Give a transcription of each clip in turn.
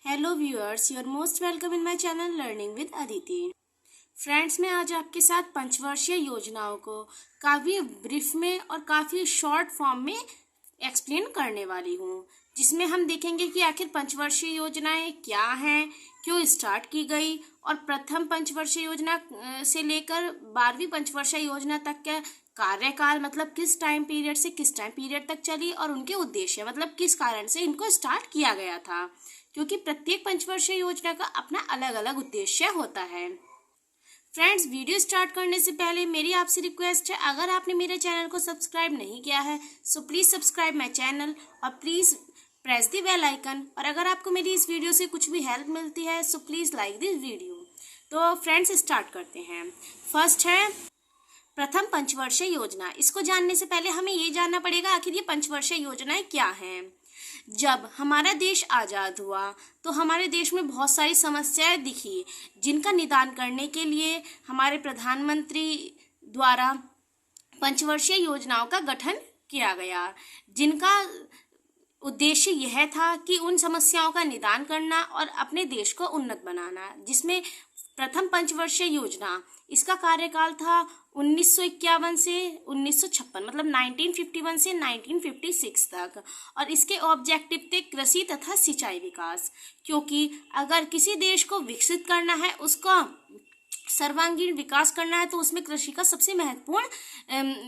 Hello viewers, you are most welcome in my channel learning with Aditi. Friends, मैं आज आपके साथ पंचवर्षीय योजनाओं को काफ़ी ब्रीफ में और काफ़ी शॉर्ट फॉर्म में एक्सप्लेन करने वाली हूँ, जिसमें हम देखेंगे कि आखिर पंचवर्षीय योजनाएं क्या हैं, क्यों स्टार्ट की गई और प्रथम पंचवर्षीय योजना से लेकर 12वीं पंचवर्षीय योजना तक का कार्यकाल मतलब किस टाइम पीरियड से किस टाइम पीरियड तक चली और उनके उद्देश्य मतलब किस कारण से इनको स्टार्ट किया गया था, क्योंकि प्रत्येक पंचवर्षीय योजना का अपना अलग अलग उद्देश्य होता है। फ्रेंड्स, वीडियो स्टार्ट करने से पहले मेरी आपसे रिक्वेस्ट है, अगर आपने मेरे चैनल को सब्सक्राइब नहीं किया है so please subscribe my channel और please press the bell icon. और अगर आपको मेरी इस वीडियो से कुछ भी हेल्प मिलती है so please like this video. तो फ्रेंड्स, स्टार्ट करते हैं। फर्स्ट है प्रथम पंचवर्षीय योजना। इसको जानने से पहले हमें ये जानना पड़ेगा आखिर ये पंचवर्षीय योजनाएं क्या हैं। जब हमारा देश आज़ाद हुआ तो हमारे देश में बहुत सारी समस्याएं दिखी, जिनका निदान करने के लिए हमारे प्रधानमंत्री द्वारा पंचवर्षीय योजनाओं का गठन किया गया, जिनका उद्देश्य यह था कि उन समस्याओं का निदान करना और अपने देश को उन्नत बनाना। जिसमें प्रथम पंचवर्षीय योजना, इसका कार्यकाल था 1951 से 1956 मतलब 1951 से 1956 तक, और इसके ऑब्जेक्टिव थे कृषि तथा सिंचाई विकास, क्योंकि अगर किसी देश को विकसित करना है, उसका सर्वांगीण विकास करना है, तो उसमें कृषि का सबसे महत्वपूर्ण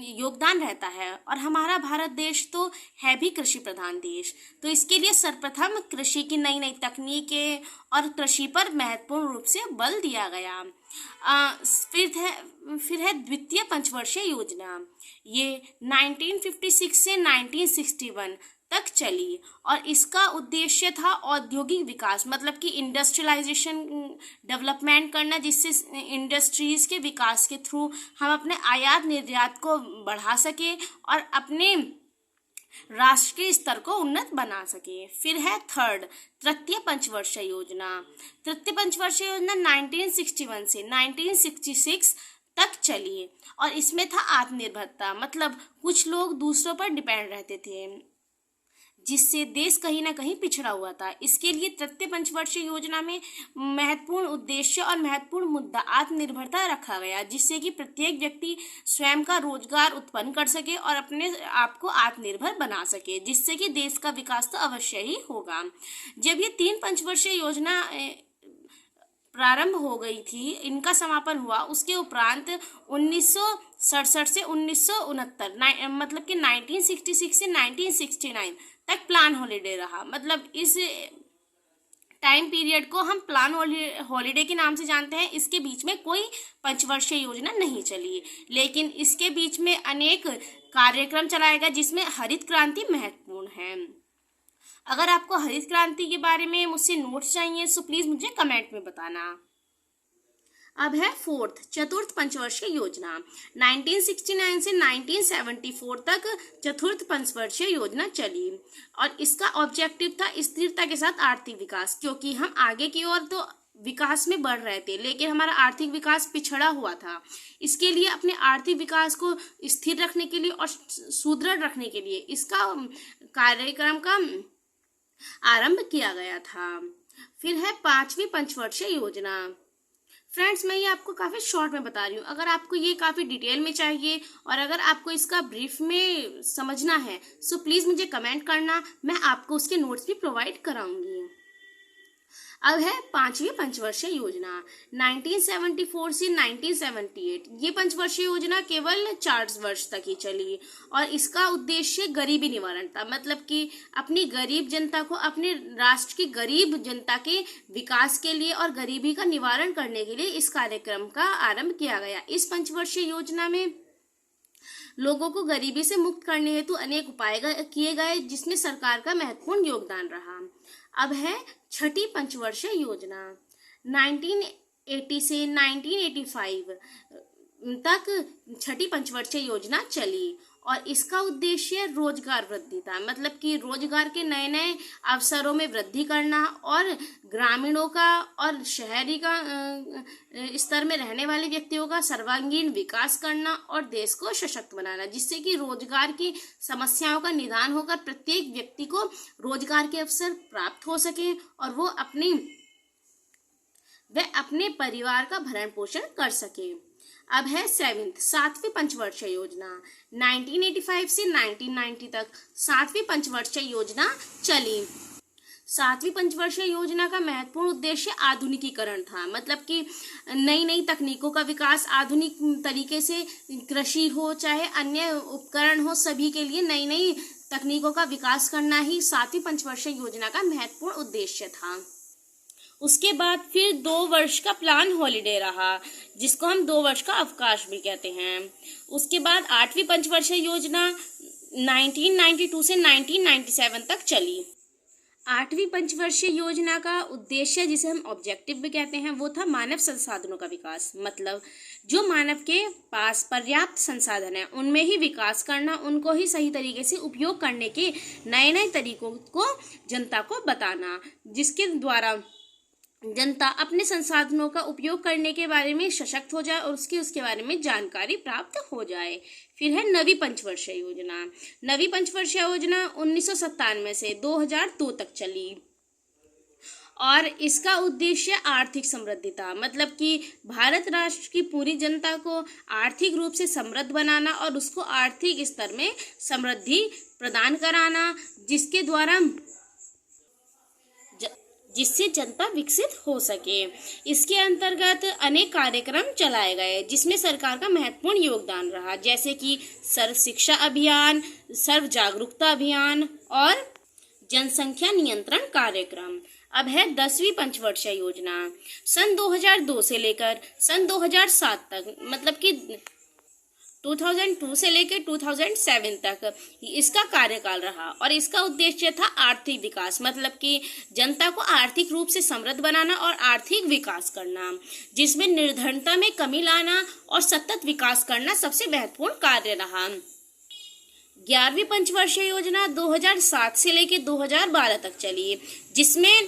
योगदान रहता है। और हमारा भारत देश तो है भी कृषि प्रधान देश, तो इसके लिए सर्वप्रथम कृषि की नई नई तकनीकें और कृषि पर महत्वपूर्ण रूप से बल दिया गया। फिर है द्वितीय पंचवर्षीय योजना। ये 1956 से 1961 तक चली और इसका उद्देश्य था औद्योगिक विकास मतलब कि इंडस्ट्रियलाइजेशन डेवलपमेंट करना, जिससे इंडस्ट्रीज़ के विकास के थ्रू हम अपने आयात निर्यात को बढ़ा सके और अपने राष्ट्र के स्तर को उन्नत बना सके। फिर है तृतीय पंचवर्षीय योजना। तृतीय पंचवर्षीय योजना 1961 से 1966 तक चली और इसमें था आत्मनिर्भरता, मतलब कुछ लोग दूसरों पर डिपेंड रहते थे, जिससे देश कहीं ना कहीं पिछड़ा हुआ था। इसके लिए तृतीय पंचवर्षीय योजना में महत्वपूर्ण उद्देश्य और महत्वपूर्ण मुद्दा आत्मनिर्भरता रखा गया, जिससे कि प्रत्येक व्यक्ति स्वयं का रोजगार उत्पन्न कर सके और अपने आप को आत्मनिर्भर बना सके, जिससे कि देश का विकास तो अवश्य ही होगा। जब ये 3 पंचवर्षीय योजना प्रारंभ हो गई थी, इनका समापन हुआ, उसके उपरांत 1967 से 1969 मतलब कि 1966 से 1969 तक प्लान हॉलीडे रहा। मतलब इस टाइम पीरियड को हम प्लान हॉलीडे के नाम से जानते हैं। इसके बीच में कोई पंचवर्षीय योजना नहीं चली, लेकिन इसके बीच में अनेक कार्यक्रम चलाए गए, जिसमें हरित क्रांति महत्वपूर्ण है। अगर आपको हरित क्रांति के बारे में मुझसे नोट्स चाहिए सो प्लीज़ मुझे कमेंट में बताना। अब है चतुर्थ पंचवर्षीय योजना। 1969 से 1974 तक चतुर्थ पंचवर्षीय योजना चली और इसका ऑब्जेक्टिव था स्थिरता के साथ आर्थिक विकास, क्योंकि हम आगे की ओर तो विकास में बढ़ रहे थे, लेकिन हमारा आर्थिक विकास पिछड़ा हुआ था। इसके लिए अपने आर्थिक विकास को स्थिर रखने के लिए और सुदृढ़ रखने के लिए इसका कार्यक्रम का आरंभ किया गया था। फिर है 5वीं पंचवर्षीय योजना। फ्रेंड्स, मैं ये आपको काफ़ी शॉर्ट में बता रही हूँ। अगर आपको ये काफ़ी डिटेल में चाहिए और अगर आपको इसका ब्रीफ में समझना है सो प्लीज़ मुझे कमेंट करना, मैं आपको उसके नोट्स भी प्रोवाइड कराऊंगी। अब है 5वीं पंचवर्षीय योजना। 1974 से 1978 ये पंचवर्षीय योजना केवल 4 वर्ष तक ही चली और इसका उद्देश्य गरीबी निवारण था, मतलब कि अपनी गरीब जनता को, अपने राष्ट्र की गरीब जनता के विकास के लिए और गरीबी का निवारण करने के लिए इस कार्यक्रम का आरंभ किया गया। इस पंचवर्षीय योजना में लोगों को गरीबी से मुक्त करने हेतु अनेक उपाय किए गए, जिसमें सरकार का महत्वपूर्ण योगदान रहा। अब है 6ठी पंचवर्षीय योजना। 1980 से 1985 तक 6ठी पंचवर्षीय योजना चली और इसका उद्देश्य रोजगार वृद्धि था, मतलब कि रोजगार के नए नए अवसरों में वृद्धि करना और ग्रामीणों का और शहरी का स्तर में रहने वाले व्यक्तियों का सर्वांगीण विकास करना और देश को सशक्त बनाना, जिससे कि रोजगार की समस्याओं का निदान होकर प्रत्येक व्यक्ति को रोजगार के अवसर प्राप्त हो सके और वह अपने परिवार का भरण पोषण कर सके। अब है सातवीं पंचवर्षीय योजना। 1985 से 1990 तक सातवीं पंचवर्षीय योजना चली। सातवीं पंचवर्षीय योजना का महत्वपूर्ण उद्देश्य आधुनिकीकरण था, मतलब कि नई नई तकनीकों का विकास, आधुनिक तरीके से कृषि हो चाहे अन्य उपकरण हो, सभी के लिए नई नई तकनीकों का विकास करना ही सातवीं पंचवर्षीय योजना का महत्वपूर्ण उद्देश्य था। उसके बाद फिर 2 वर्ष का प्लान हॉलिडे रहा, जिसको हम 2 वर्ष का अवकाश भी कहते हैं। उसके बाद 8वीं पंचवर्षीय योजना 1992 से 1997 तक चली। 8वीं पंचवर्षीय योजना का उद्देश्य, जिसे हम ऑब्जेक्टिव भी कहते हैं, वो था मानव संसाधनों का विकास, मतलब जो मानव के पास पर्याप्त संसाधन है उनमें ही विकास करना, उनको ही सही तरीके से उपयोग करने के नए नए तरीकों को जनता को बताना, जिसके द्वारा जनता अपने संसाधनों का उपयोग करने के बारे में सशक्त हो जाए और उसके बारे में जानकारी प्राप्त हो जाए। फिर है नवीं पंचवर्षीय योजना। नवीं पंचवर्षीय योजना 1997 से 2002 तक चली और इसका उद्देश्य आर्थिक समृद्धि था, मतलब कि भारत राष्ट्र की पूरी जनता को आर्थिक रूप से समृद्ध बनाना और उसको आर्थिक स्तर में समृद्धि प्रदान कराना, जिससे जनता विकसित हो सके। इसके अंतर्गत अनेक कार्यक्रम चलाए गए, जिसमें सरकार का महत्वपूर्ण योगदान रहा, जैसे कि सर्व शिक्षा अभियान, सर्व जागरूकता अभियान और जनसंख्या नियंत्रण कार्यक्रम। अब है 10वीं पंचवर्षीय योजना। सन 2002 से लेकर सन 2007 तक, मतलब कि 2002 से लेकर 2007 तक इसका कार्यकाल रहा और इसका उद्देश्य था आर्थिक विकास, मतलब कि जनता को आर्थिक रूप से समृद्ध बनाना और आर्थिक विकास करना, जिसमें निर्धनता में कमी लाना और सतत विकास करना सबसे महत्वपूर्ण कार्य रहा। 11वीं पंचवर्षीय योजना 2007 से लेकर 2012 तक चली, जिसमें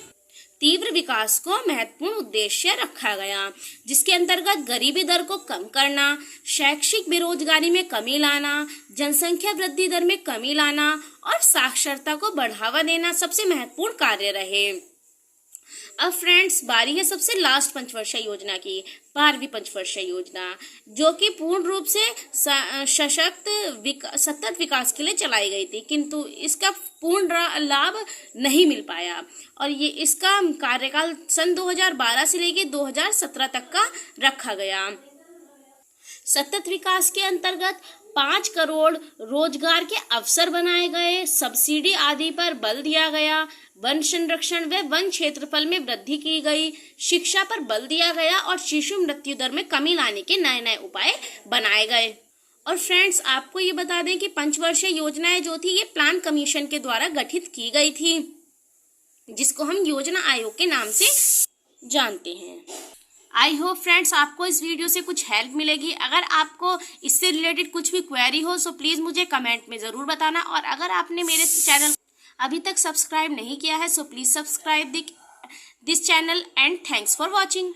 तीव्र विकास को महत्वपूर्ण उद्देश्य रखा गया, जिसके अंतर्गत गरीबी दर को कम करना, शैक्षिक बेरोजगारी में कमी लाना, जनसंख्या वृद्धि दर में कमी लाना और साक्षरता को बढ़ावा देना सबसे महत्वपूर्ण कार्य रहे। अब फ्रेंड्स, बारी है सबसे लास्ट पंचवर्षीय योजना की, 12वीं पंचवर्षीय योजना, जो कि पूर्ण रूप से सतत विकास के लिए चलाई गई थी, किंतु इसका पूर्ण लाभ नहीं मिल पाया और ये इसका कार्यकाल सन 2012 से लेकर 2017 तक का रखा गया। सतत विकास के अंतर्गत 5 करोड़ रोजगार के अवसर बनाए गए, सब्सिडी आदि पर बल दिया गया, वन संरक्षण व वन क्षेत्रफल में वृद्धि की गई, शिक्षा पर बल दिया गया और शिशु मृत्यु दर में कमी लाने के नए नए उपाय बनाए गए। और फ्रेंड्स, आपको ये बता दें कि पंचवर्षीय योजनाएं जो थी ये प्लान कमीशन के द्वारा गठित की गई थी, जिसको हम योजना आयोग के नाम से जानते हैं। आई होप फ्रेंड्स आपको इस वीडियो से कुछ हेल्प मिलेगी। अगर आपको इससे रिलेटेड कुछ भी क्वेरी हो सो प्लीज़ मुझे कमेंट में ज़रूर बताना, और अगर आपने मेरे चैनल अभी तक सब्सक्राइब नहीं किया है so please subscribe this channel and thanks for watching.